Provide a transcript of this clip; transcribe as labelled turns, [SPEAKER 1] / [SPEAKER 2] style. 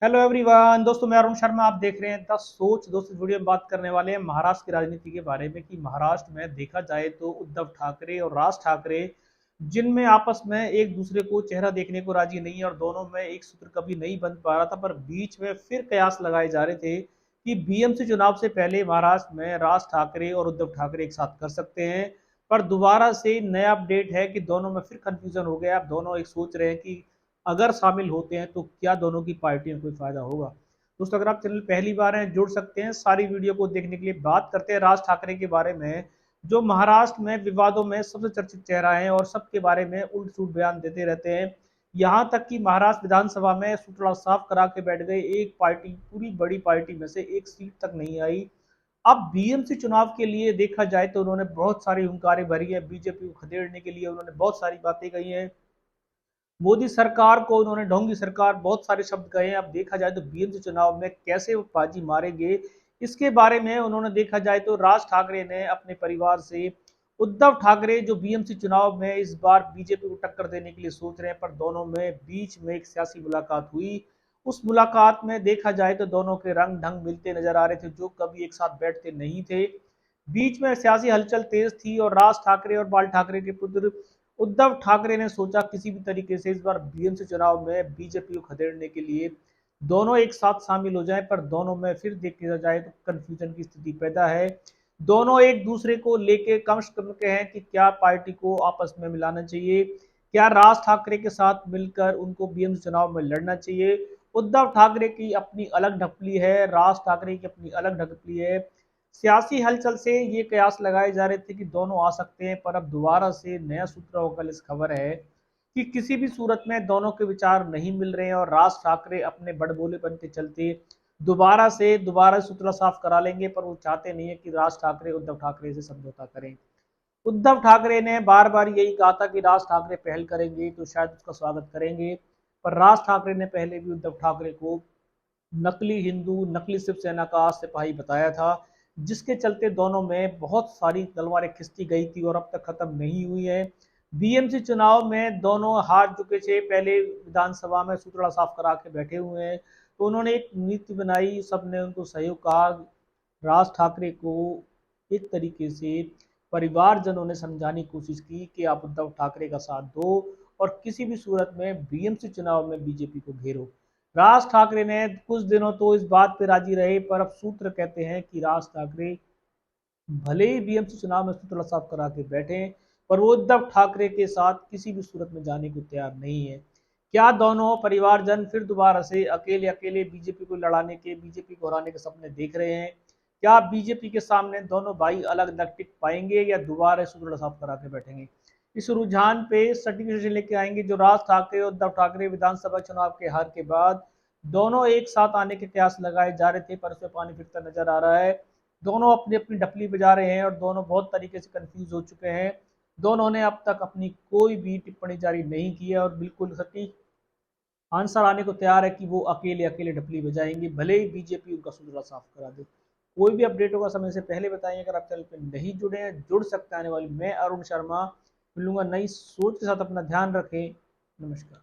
[SPEAKER 1] Hello everyone दोस्तों, मैं अरुण शर्मा। आप देख रहे हैं द सोच। दोस्तों, इस वीडियो में बात करने वाले हैं महाराष्ट्र की राजनीति के बारे में कि महाराष्ट्र में देखा जाए तो उद्धव ठाकरे और राज ठाकरे जिनमें आपस में एक दूसरे को चेहरा देखने को राजी नहीं है और दोनों में एक सूत्र कभी नहीं बन पा रहा था, पर बीच में फिर कयास लगाए जा रहे थे कि बीएमसी चुनाव से पहले महाराष्ट्र में राज ठाकरे और उद्धव ठाकरे एक साथ कर सकते हैं। पर दोबारा से नया अपडेट है कि दोनों में फिर कंफ्यूजन हो गया। अब दोनों एक सोच रहे हैं कि अगर शामिल होते हैं तो क्या दोनों की पार्टी में कोई फायदा होगा। दोस्तों, अगर आप चैनल पहली बार हैं, जुड़ सकते हैं सारी वीडियो को देखने के लिए। बात करते हैं राज ठाकरे के बारे में, जो महाराष्ट्र में विवादों में सबसे चर्चित चेहरा है और सबके बारे में उल्ट सुल्ट बयान देते रहते हैं। यहाँ तक कि महाराष्ट्र विधानसभा में सूत्रा साफ करा के बैठ गए। एक पार्टी, पूरी बड़ी पार्टी में से एक सीट तक नहीं आई। अब बीएमसी चुनाव के लिए देखा जाए तो उन्होंने बहुत सारी हुंकारें भरी है। बीजेपी को खदेड़ने के लिए उन्होंने बहुत सारी बातें कही हैं। मोदी सरकार को उन्होंने ढोंगी सरकार बहुत सारे शब्द कहे हैं। अब देखा जाए तो बीएमसी चुनाव में कैसे वो बाजी मारेंगे, इसके बारे में उन्होंने देखा जाए तो राज ठाकरे ने अपने परिवार से उद्धव ठाकरे जो बीएमसी चुनाव में इस बार बीजेपी को टक्कर देने के लिए सोच रहे हैं, पर दोनों में बीच में एक सियासी मुलाकात हुई। उस मुलाकात में देखा जाए तो दोनों के रंग ढंग मिलते नजर आ रहे थे, जो कभी एक साथ बैठते नहीं थे। बीच में सियासी हलचल तेज थी और राज ठाकरे और बाल ठाकरे के पुत्र उद्धव ठाकरे ने सोचा किसी भी तरीके से इस बार बीएमसी चुनाव में बीजेपी को खदेड़ने के लिए दोनों एक साथ शामिल हो जाएं, पर दोनों में फिर देखा जाए तो कंफ्यूजन की स्थिति पैदा है। दोनों एक दूसरे को लेके कम से कम के हैं कि क्या पार्टी को आपस में मिलाना चाहिए, क्या राज ठाकरे के साथ मिलकर उनको बीएमसी चुनाव में लड़ना चाहिए। उद्धव ठाकरे की अपनी अलग ढपली है, राज ठाकरे की अपनी अलग ढपली है। सियासी हलचल से ये कयास लगाए जा रहे थे कि दोनों आ सकते हैं, पर अब दोबारा से नया सूत्र होकर इस खबर है कि किसी भी सूरत में दोनों के विचार नहीं मिल रहे हैं और राज ठाकरे अपने बड़बोलेपन के चलते दोबारा सूत्र साफ करा लेंगे, पर वो चाहते नहीं है कि राज ठाकरे उद्धव ठाकरे से समझौता करें। उद्धव ठाकरे ने बार बार यही कहा था कि राज ठाकरे पहल करेंगे तो शायद उसका स्वागत करेंगे, पर राज ठाकरे ने पहले भी उद्धव ठाकरे को नकली हिंदू, नकली शिवसेना का सिपाही बताया था, जिसके चलते दोनों में बहुत सारी तलवारें खिंचती गई थी और अब तक खत्म नहीं हुई है। बीएमसी चुनाव में दोनों हार चुके थे, पहले विधानसभा में सूत्रा साफ करा के बैठे हुए हैं, तो उन्होंने एक नीति बनाई, सबने उनको सहयोग कहा। राज ठाकरे को एक तरीके से परिवारजनों ने समझाने की कोशिश की कि आप उद्धव ठाकरे का साथ दो और किसी भी सूरत में बीएमसी चुनाव में बीजेपी को घेरो। राज ठाकरे ने कुछ दिनों तो इस बात पे राजी रहे, पर अब सूत्र कहते हैं कि राज ठाकरे भले ही बीएमसी चुनाव में सूत्र साफ करा के बैठे, पर वो उद्धव ठाकरे के साथ किसी भी सूरत में जाने को तैयार नहीं है। क्या दोनों परिवारजन फिर दोबारा से अकेले अकेले बीजेपी को लड़ाने के, बीजेपी को हराने के सपने देख रहे हैं? क्या बीजेपी के सामने दोनों भाई अलग अलग टिक पाएंगे या दोबारा सूत्र साफ करा के बैठेंगे? इस रुझान पे सटीक लेके आएंगे जो राज ठाकरे और उद्धव ठाकरे विधानसभा चुनाव के हार के बाद दोनों एक साथ आने के कयास लगाए जा रहे थे, पर उसमें पानी फिरता नजर आ रहा है। दोनों अपनी अपनी डपली बजा रहे हैं और दोनों बहुत तरीके से कंफ्यूज हो चुके हैं। दोनों ने अब तक अपनी कोई भी टिप्पणी जारी नहीं की है और बिल्कुल सटीक आंसर आने को तैयार है कि वो अकेले अकेले डपली बजाएंगे, भले ही बीजेपी उनका सुधरा साफ करा दे। कोई भी अपडेट होगा समय से पहले बताएंगे। अगर आप चैनल पर नहीं जुड़े हैं, जुड़ सकते हैं। आने वाली मैं अरुण शर्मा मिलूंगा नई सोच के साथ। अपना ध्यान रखें। नमस्कार।